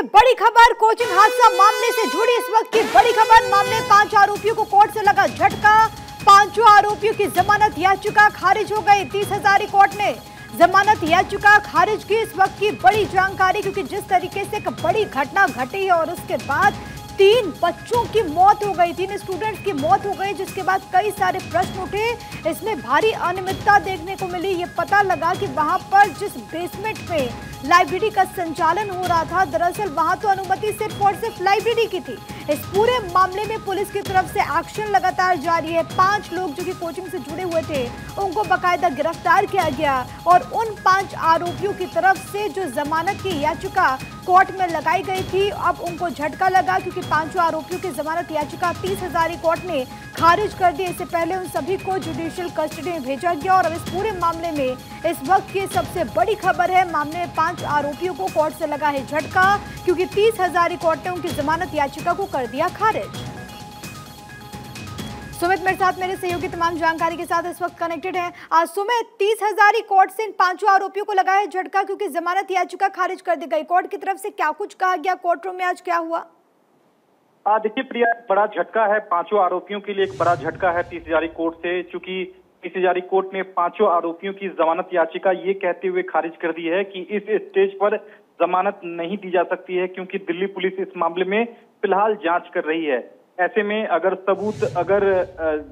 बड़ी खबर, कोचिंग हादसा मामले से जुड़ी इस वक्त की बड़ी खबर। मामले 5 आरोपियों को कोर्ट से लगा झटका। 5 आरोपियों की जमानत याचिका खारिज हो गई। 30,000 कोर्ट ने जमानत याचिका खारिज की। इस वक्त की बड़ी जानकारी, क्योंकि जिस तरीके से एक बड़ी घटना घटी है और उसके बाद 3 बच्चों की मौत हो गई, 3 स्टूडेंट्स की मौत हो गई, जिसके बाद कई सारे प्रश्न उठे। इसमें भारी अनियमितता देखने को मिली। ये पता लगा कि वहां पर जिस बेसमेंट में लाइब्रेरी का संचालन हो रहा था, दरअसल वहां तो अनुमति सिर्फ और सिर्फ लाइब्रेरी की थी। इस पूरे मामले में पुलिस की तरफ से एक्शन लगातार जारी है। 5 लोग जो कि कोचिंग से जुड़े हुए थे, उनको बाकायदा गिरफ्तार किया गया और उन 5 आरोपियों की तरफ से जो जमानत की याचिका कोर्ट में लगाई गई थी, अब उनको झटका लगा, क्योंकि 5 आरोपियों की जमानत याचिका 30,000 कोर्ट ने खारिज कर दी। इससे पहले उन सभी को जुडिशियल कस्टडी में भेजा गया और अब इस पूरे मामले में इस वक्त की सबसे बड़ी खबर है, मामले में 5 आरोपियों को कोर्ट से लगा है झटका, क्योंकि 30,000 कोर्ट ने उनकी जमानत याचिका को कर दिया खारिज। सुमित मेरे साथ, मेरे सहयोगी तमाम जानकारी के साथ इस वक्त कनेक्टेड हैं। सुमित, 30,000 कोर्ट से इन 5 आरोपियों को लगा है झटका, क्योंकि जमानत याचिका खारिज कर दी गई। कोर्ट की तरफ से क्या कुछ कहा गया? कोर्ट रूम में आज क्या हुआ? देखिए प्रिया, बड़ा झटका है 5 आरोपियों के लिए, एक बड़ा झटका है 30,000 कोर्ट से। चूंकि 30,000 कोर्ट ने 5 आरोपियों की जमानत याचिका ये कहते हुए खारिज कर दी है कि इस स्टेज पर जमानत नहीं दी जा सकती है, क्योंकि दिल्ली पुलिस इस मामले में फिलहाल जांच कर रही है। ऐसे में अगर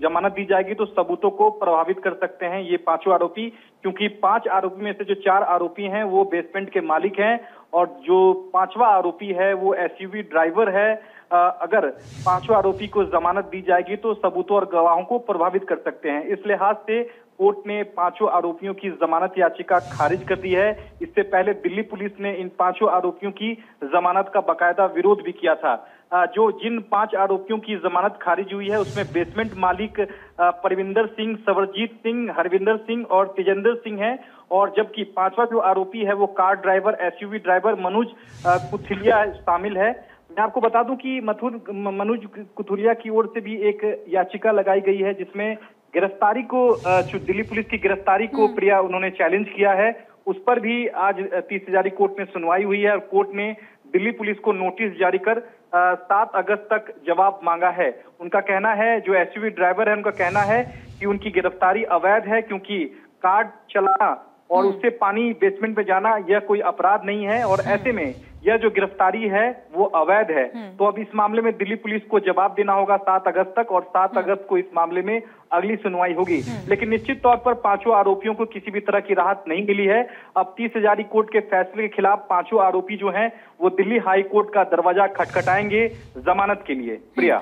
जमानत दी जाएगी तो सबूतों को प्रभावित कर सकते हैं ये 5 आरोपी, क्योंकि 5 आरोपी में से जो 4 आरोपी हैं वो बेसमेंट के मालिक हैं और जो 5वां आरोपी है वो एसयूवी ड्राइवर है। अगर 5 आरोपी को जमानत दी जाएगी तो सबूतों और गवाहों को प्रभावित कर सकते हैं। इस लिहाज से कोर्ट ने 5 आरोपियों की जमानत याचिका खारिज कर दी है। इससे पहले दिल्ली पुलिस ने इन 5 आरोपियों की जमानत का बाकायदा विरोध भी किया था। जिन 5 आरोपियों की जमानत खारिज हुई है उसमें बेसमेंट मालिक परविंदर सिंह, सवरजीत सिंह, हरविंदर सिंह और तेजेंद्र सिंह है, और जबकि 5वां जो आरोपी है वो car driver, SUV driver Manoj Kuthuliya शामिल है। मैं आपको बता दूं कि मनोज कुथुलिया की ओर से भी एक याचिका लगाई गई है, जिसमें गिरफ्तारी को, जो दिल्ली पुलिस की गिरफ्तारी को प्रिया उन्होंने चैलेंज किया है। उस पर भी आज 30,000 कोर्ट में सुनवाई हुई है और कोर्ट ने दिल्ली पुलिस को नोटिस जारी कर 7 अगस्त तक जवाब मांगा है। उनका कहना है, जो एसयूवी ड्राइवर है उनका कहना है कि उनकी गिरफ्तारी अवैध है, क्योंकि कार चलाना और उससे पानी बेसमेंट में जाना यह कोई अपराध नहीं है और ऐसे में यह जो गिरफ्तारी है वो अवैध है। तो अब इस मामले में दिल्ली पुलिस को जवाब देना होगा 7 अगस्त तक, और 7 अगस्त को इस मामले में अगली सुनवाई होगी। लेकिन निश्चित तौर पर 5 आरोपियों को किसी भी तरह की राहत नहीं मिली है। अब 30,000 कोर्ट के फैसले के खिलाफ 5 आरोपी जो हैं वो दिल्ली हाई कोर्ट का दरवाजा खटखटाएंगे जमानत के लिए। प्रिया,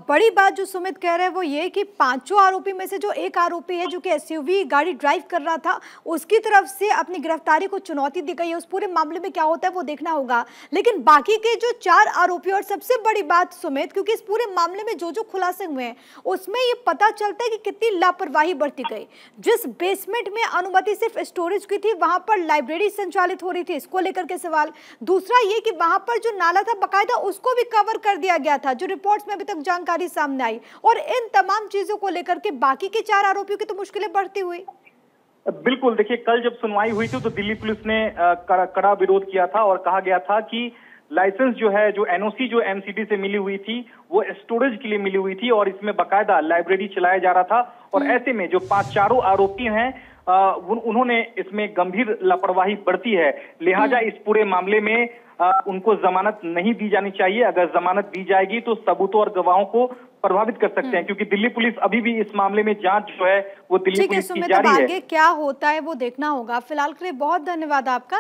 बड़ी बात जो सुमित कह रहे हैं वो ये कि 5 आरोपी में से जो एक आरोपी है, जो कि एसयूवी गाड़ी ड्राइव कर रहा था, उसकी तरफ से अपनी गिरफ्तारी को चुनौती दी गई है। उस पूरे मामले में क्या होता है वो देखना होगा। लेकिन बाकी के जो 4 आरोपी, और सबसे बड़ी बात सुमित, क्योंकि इस पूरे मामले में जो खुलासे हुए हैं उसमें ये पता चलता है कि कितनी लापरवाही बरती गई। जिस बेसमेंट में अनुमति सिर्फ स्टोरेज की थी, वहां पर लाइब्रेरी संचालित हो रही थी, इसको लेकर के सवाल। दूसरा ये कि वहां पर जो नाला था बकायदा उसको भी कवर कर दिया गया था, जो रिपोर्ट्स में अभी तक जानकारी सामने आई। और इन तमाम चीजों को लेकर के बाकी के 4 आरोपियों की तो मुश्किलें बढ़ती हुई। बिल्कुल, देखिए कल जब सुनवाई हुई थी तो दिल्ली पुलिस ने कड़ा विरोध किया था और कहा गया था कि लाइसेंस जो है, जो एनओसी जो एमसीडी से मिली हुई थी वो स्टोरेज के लिए मिली हुई थी और इसमें बाकायदा लाइब्रेरी चलाया जा रहा था। और ऐसे में जो 4 आरोपी हैं उन्होंने इसमें गंभीर लापरवाही बरती है। लिहाजा इस पूरे मामले में उनको जमानत नहीं दी जानी चाहिए। अगर जमानत दी जाएगी तो सबूतों और गवाहों को प्रभावित कर सकते हैं, क्योंकि दिल्ली पुलिस अभी भी इस मामले में जांच जो है वो दिल्ली पुलिस की जारी है। आगे क्या होता है वो देखना होगा। फिलहाल के लिए बहुत धन्यवाद आपका।